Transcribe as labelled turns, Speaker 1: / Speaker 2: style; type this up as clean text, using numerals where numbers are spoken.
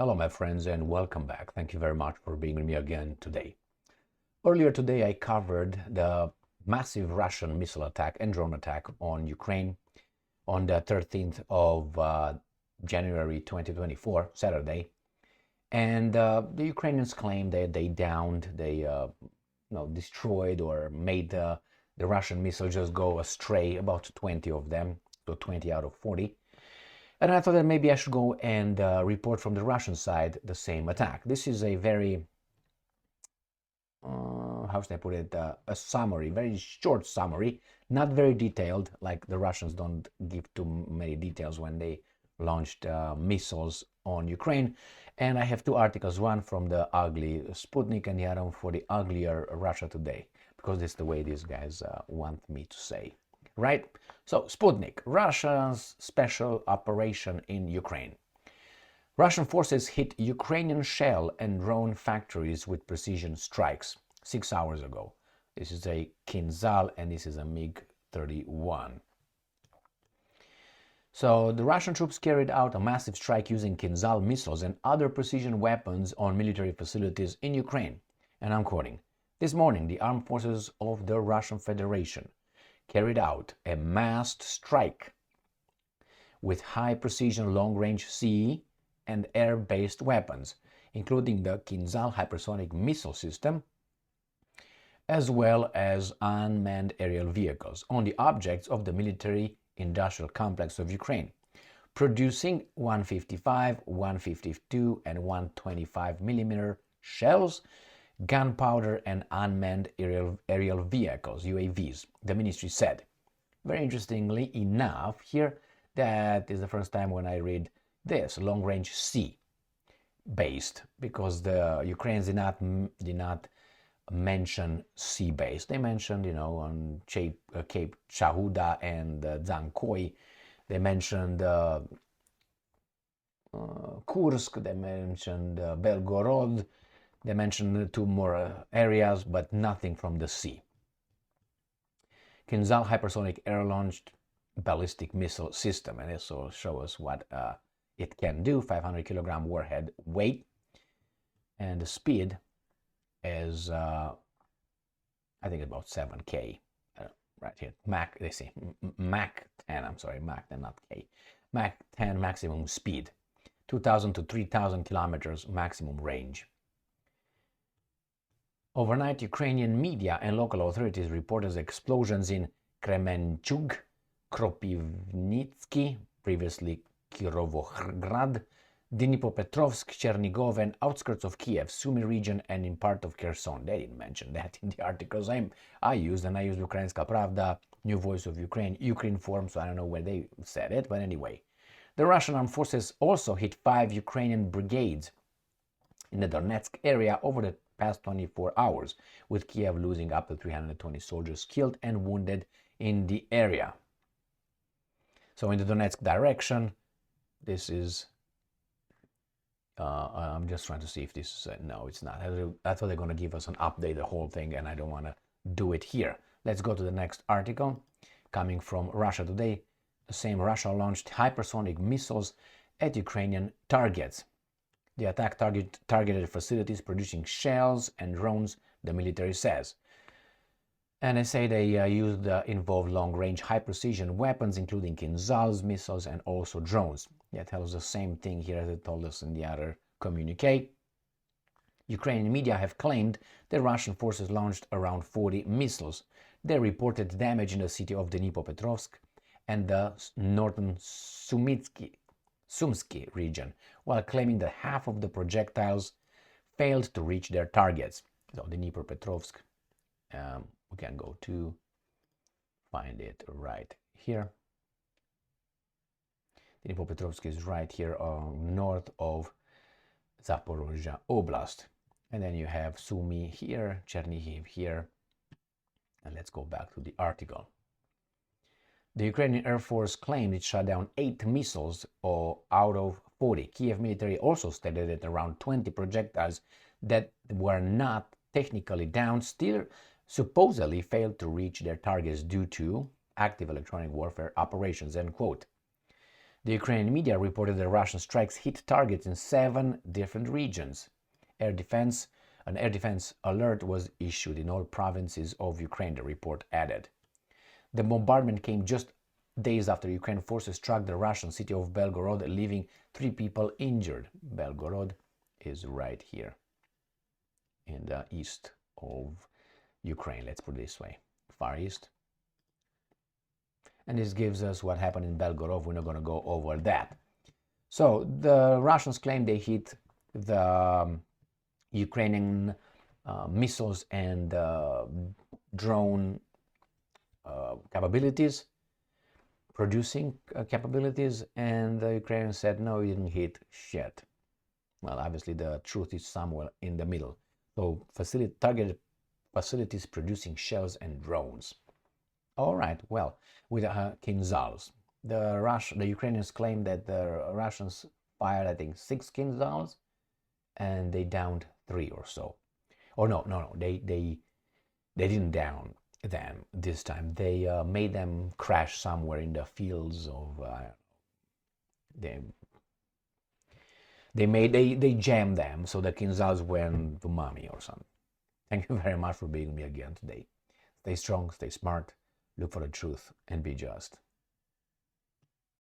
Speaker 1: Hello, my friends, and welcome back. Thank you very much for being with me again today. Earlier today, I covered the massive Russian missile attack and drone attack on Ukraine on the 13th of January 2024, Saturday. And the Ukrainians claim that they downed, destroyed or made the Russian missiles just go astray, about 20 of them, so 20 out of 40. And I thought that maybe I should go and report from the Russian side the same attack. This is a very, how should I put it, a summary, very short summary, not very detailed, like the Russians don't give too many details when they launched missiles on Ukraine. And I have two articles, one from the ugly Sputnik and the other one for the uglier Russia Today, because that's the way these guys want me to say. Right? So, Sputnik, Russia's special operation in Ukraine. Russian forces hit Ukrainian shell and drone factories with precision strikes 6 hours ago. This is a Kinzhal and this is a MiG-31. So, the Russian troops carried out a massive strike using Kinzhal missiles and other precision weapons on military facilities in Ukraine. And I'm quoting, "This morning, the armed forces of the Russian Federation carried out a massed strike with high-precision long-range sea and air-based weapons, including the Kinzhal hypersonic missile system, as well as unmanned aerial vehicles, on the objects of the military-industrial complex of Ukraine, producing 155, 152, and 125 millimeter shells, gunpowder, and unmanned aerial vehicles, UAVs," the ministry said. Very interestingly enough, here, that is the first time when I read this, long-range sea-based, because the Ukrainians did not mention sea-based. They mentioned, on Cape Chahuda and Zankoy. They mentioned Kursk. They mentioned Belgorod. They mentioned two more areas, but nothing from the sea. Kinzhal hypersonic air-launched ballistic missile system, and this will show us what it can do. 500-kilogram warhead weight, and the speed is, I think, about 7K. Right here, Mach. They say Mach 10. I'm sorry, Mach 10, not K. Mach 10 maximum speed, 2,000 to 3,000 kilometers maximum range. Overnight, Ukrainian media and local authorities reported explosions in Kremenchug, Kropivnitsky, previously Kirovohrad, Dnipropetrovsk, Chernigov, and outskirts of Kiev, Sumy region, and in part of Kherson. They didn't mention that in the articles I used, and I used Ukrainska Pravda, New Voice of Ukraine, Ukrinform, so I don't know where they said it, but anyway. The Russian armed forces also hit 5 Ukrainian brigades in the Donetsk area over the past 24 hours, with Kiev losing up to 320 soldiers killed and wounded in the area. So in the Donetsk direction, this is, I'm just trying to see if this is, no, it's not. I thought they're going to give us an update, the whole thing, and I don't want to do it here. Let's go to the next article, coming from Russia Today. The same Russia launched hypersonic missiles at Ukrainian targets. The attack targeted facilities producing shells and drones, the military says. And they say they involved long-range high-precision weapons, including Kinzhal's missiles and also drones. That tells the same thing here as it told us in the other communique. Ukrainian media have claimed that Russian forces launched around 40 missiles. They reported damage in the city of Dnipropetrovsk and the northern Sumsky region, while claiming that half of the projectiles failed to reach their targets. So Dnipropetrovsk, we can go to find it right here. Dnipropetrovsk is right here north of Zaporozhye Oblast. And then you have Sumy here, Chernihiv here. And let's go back to the article. The Ukrainian Air Force claimed it shot down 8 missiles out of 40. Kiev military also stated that around 20 projectiles that were not technically down still supposedly failed to reach their targets due to active electronic warfare operations, end quote. The Ukrainian media reported that Russian strikes hit targets in 7 different regions. An air defense alert was issued in all provinces of Ukraine, the report added. The bombardment came just days after Ukrainian forces struck the Russian city of Belgorod, leaving 3 people injured. Belgorod is right here in the east of Ukraine, let's put it this way, Far East. And this gives us what happened in Belgorod. We're not going to go over that. So the Russians claim they hit the Ukrainian missiles and drone capabilities, producing capabilities, and the Ukrainians said, no, you didn't hit shit. Well, obviously the truth is somewhere in the middle. So targeted facilities producing shells and drones. All right, well, with Kinzhals. The Ukrainians claim that the Russians fired, I think, 6 Kinzhals, and they downed 3 or so. Or no, they didn't down them this time. They made them crash somewhere in the fields of. They jammed them so the Kinzhals went to mommy or something. Thank you very much for being with me again today. Stay strong, stay smart, look for the truth, and be just.